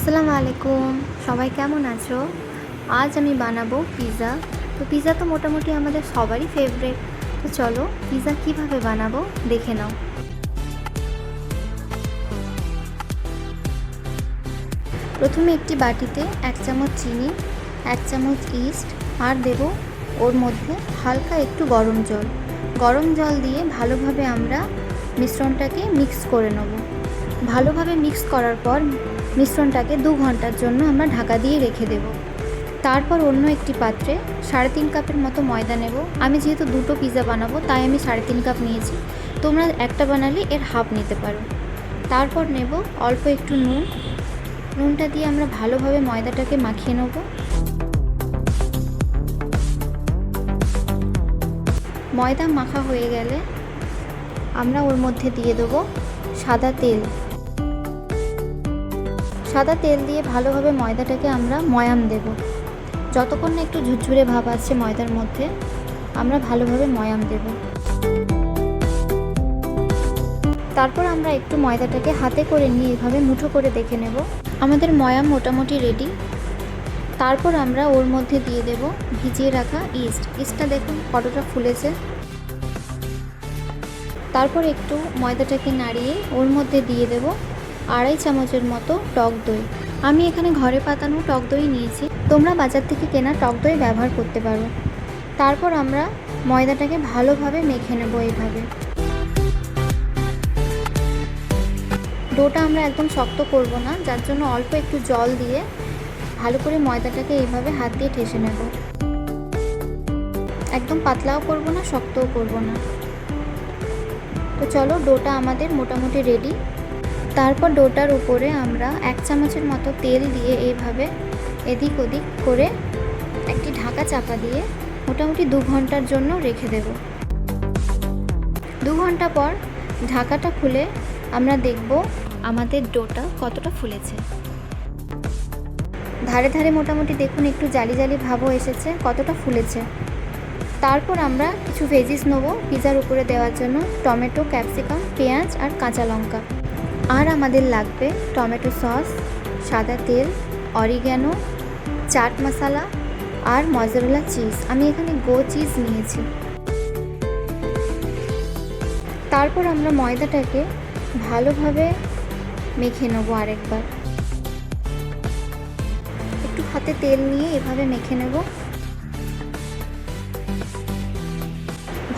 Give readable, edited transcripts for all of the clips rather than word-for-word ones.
আসসালামু আলাইকুম, সবাই কেমন আছো? আজ আমি বানাবো পিৎজা। তো পিৎজা তো মোটামুটি আমাদের সবারই ফেভারিট। তো চলো পিৎজা কিভাবে বানাবো দেখে নাও। প্রথমে একটি বাটিতে 1 চামচ চিনি, 1 চামচ ইস্ট আর দেব ওর মধ্যে হালকা একটু গরম জল। গরম জল দিয়ে ভালোভাবে আমরা মিশ্রণটাকে মিক্স করে নেব। ভালোভাবে মিক্স করার পর মিশ্রণটাকে 2 ঘন্টার জন্য আমরা ঢাকা দিয়ে রেখে দেব। তারপর অন্য একটি পাত্রে 3.5 কাপের মতো ময়দা নেব। আমি যেহেতু দুটো পিৎজা বানাবো তাই আমি 3.5 কাপ নিয়েছি। তোমরা একটা বানালে এর হাফ নিতে পারো। তারপর নেব অল্প একটু নুন। নুনটা দিয়ে আমরা ভালোভাবে ময়দাটাকে মাখিয়ে নেব। ময়দা মাখা হয়ে গেলে আমরা ওর মধ্যে দিয়ে দেবো সাদা তেল। সাদা তেল দিয়ে ভালোভাবে ময়দাটাকে আমরা ময়াম দেব। যতক্ষণ না একটু ঝুরঝুরে ভাব আসছে ময়দার মধ্যে আমরা ভালোভাবে ময়াম দেব। তারপর আমরা একটু ময়দাটাকে হাতে করে নিয়ে এভাবে মুঠো করে দেখে নেব। আমাদের ময়াম মোটামুটি রেডি। তারপর আমরা ওর মধ্যে দিয়ে দেব ভিজিয়ে রাখা ইস্টটা দেখুন কতটা ফুলেছে। তারপর একটু ময়দাটাকে নাড়িয়ে ওর মধ্যে দিয়ে দেব 2.5 চামচের মতো টক দই। আমি এখানে ঘরে পাতানো টক দই নিয়েছি, তোমরা বাজার থেকে কেনা টক দই ব্যবহার করতে পারো। তারপর আমরা ময়দাটাকে ভালোভাবে মেখে নেব। এইভাবে ডোটা আমরা একদম শক্ত করব না, যার জন্য অল্প একটু জল দিয়ে ভালো করে ময়দাটাকে এইভাবে হাত দিয়ে ঠেসে নেব। একদম পাতলাও করব না, শক্তও করব না। তো চলো ডোটা আমাদের মোটামুটি রেডি। তারপর ডোটার উপরে আমরা 1 চামচের মতো তেল দিয়ে এইভাবে এদিক ওদিক করে একটি ঢাকা চাপা দিয়ে মোটামুটি 2 ঘন্টার জন্য রেখে দেব। 2 ঘন্টা পর ঢাকাটা খুলে আমরা দেখব আমাদের ডোটা কতটা ফুলেছে। ধারে ধারে মোটামুটি দেখুন একটু জালি জালি ভাবও এসেছে, কতটা ফুলেছে। তারপর আমরা কিছু ভেজিস নেব পিৎজার উপরে দেওয়ার জন্য, টমেটো, ক্যাপসিকাম, পেঁয়াজ আর কাঁচা লঙ্কা। আর আমাদের লাগবে টমেটো সস, সাদা তেল, অরিগ্যানো, চাট মশলা আর মজারেলা চিজ। আমি এখানে গো চিজ নিয়েছি। তারপর আমরা ময়দাটাকে ভালোভাবে মেখে নেব। আরেকবার একটু হাতে তেল নিয়ে এভাবে মেখে নেব।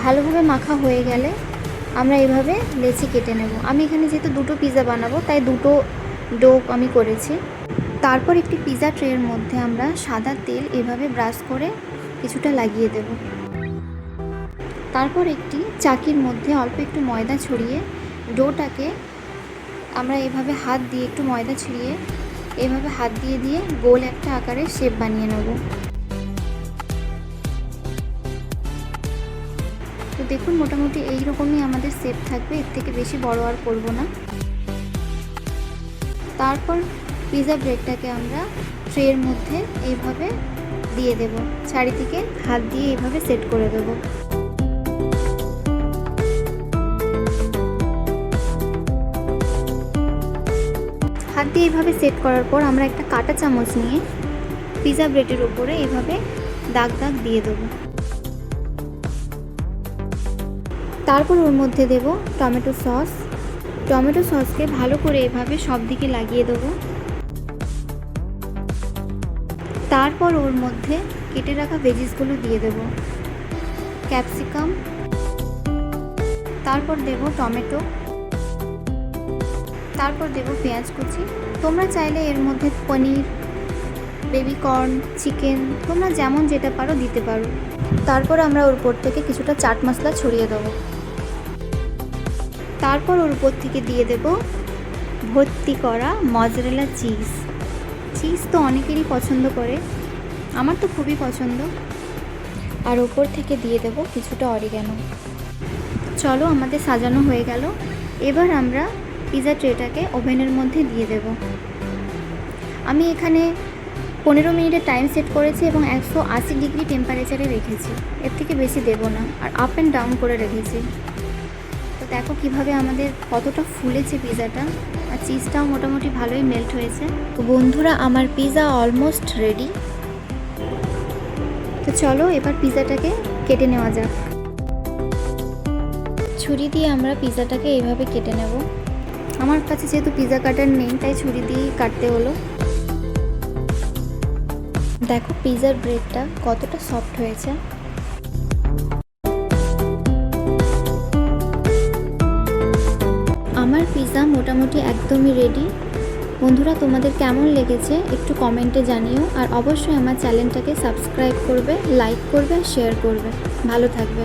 ভালোভাবে মাখা হয়ে গেলে আমরা এভাবে লেচি কেটে নেব। আমি এখানে যেহেতু দুটো পিৎজা বানাবো তাই দুটো ডো আমি করেছি। তারপর একটি পিৎজা ট্রের মধ্যে আমরা সাদা তেল এভাবে ব্রাশ করে কিছুটা লাগিয়ে দেব। তারপর একটি চাকির মধ্যে অল্প একটু ময়দা ছড়িয়ে ডোটাকে আমরা এভাবে হাত দিয়ে একটু ময়দা ছড়িয়ে এভাবে হাত দিয়ে দিয়ে গোল একটা আকারে শেপ বানিয়ে নেব। তো দেখুন মোটামুটি এই রকমই আমাদের শেপ থাকবে, এর থেকে বেশি বড় আর করব না। তারপর পিৎজা ব্রেডটাকে আমরা ট্রের মধ্যে এইভাবে দিয়ে দেব। চারিদিকে হাত দিয়ে এইভাবে সেট করে দেব। হাত দিয়ে এইভাবে সেট করার পর আমরা একটা কাঁটা চামচ নিয়ে পিৎজা ব্রেডের উপরে এইভাবে দাগ দাগ দিয়ে দেবো। তারপর ওর মধ্যে দেব টমেটো সস। টমেটো সসকে ভালো করে এভাবে সব দিকে লাগিয়ে দেব। তারপর ওর মধ্যে কেটে রাখা ভেজিসগুলো দিয়ে দেব, ক্যাপসিকাম, তারপর দেব টমেটো, তারপর দেব পেঁয়াজ কুচি। তোমরা চাইলে এর মধ্যে পনির, বেবি কর্ন, চিকেন তোমরা যেমন যেটা পারো দিতে পারো। তারপর আমরা ওর উপর থেকে কিছুটা চাট মশলা ছড়িয়ে দেবো। তারপর ওর উপর থেকে দিয়ে দেব ভর্তি করা মজারেলা চিজ তো অনেকেরই পছন্দ করে, আমার তো খুবই পছন্দ। আর ওপর থেকে দিয়ে দেব কিছুটা অরিগ্যানো। চলো আমাদের সাজানো হয়ে গেল। এবার আমরা পিৎজা ট্রেটাকে ওভেনের মধ্যে দিয়ে দেব। আমি এখানে 15 মিনিটের টাইম সেট করেছি এবং 180 ডিগ্রি টেম্পারেচারে রেখেছি, এর থেকে বেশি দেব না। আর আপ অ্যান্ড ডাউন করে রেখেছি। তো দেখো কিভাবে আমাদের কতটা ফুলেছে পিৎজাটা। আর চিজটাও মোটামুটি ভালোই মেল্ট হয়েছে। তো বন্ধুরা, আমার পিৎজা অলমোস্ট রেডি। তো চলো এবার পিৎজাটাকে কেটে নেওয়া যাক। ছুরি দিয়ে আমরা পিৎজাটাকে এইভাবে কেটে নেব। আমার কাছে যেহেতু পিৎজা কাটার নেই, তাই ছুরি দিয়েই কাটতে হলো। দেখো পিৎজার ব্রেডটা কতটা সফট হয়েছে। আমার পিৎজা মোটামুটি একদমই রেডি। বন্ধুরা, তোমাদের কেমন লেগেছে একটু কমেন্টে জানিও, আর অবশ্যই আমার চ্যানেলটাকে সাবস্ক্রাইব করবে, লাইক করবে, শেয়ার করবে। ভালো থাকবে।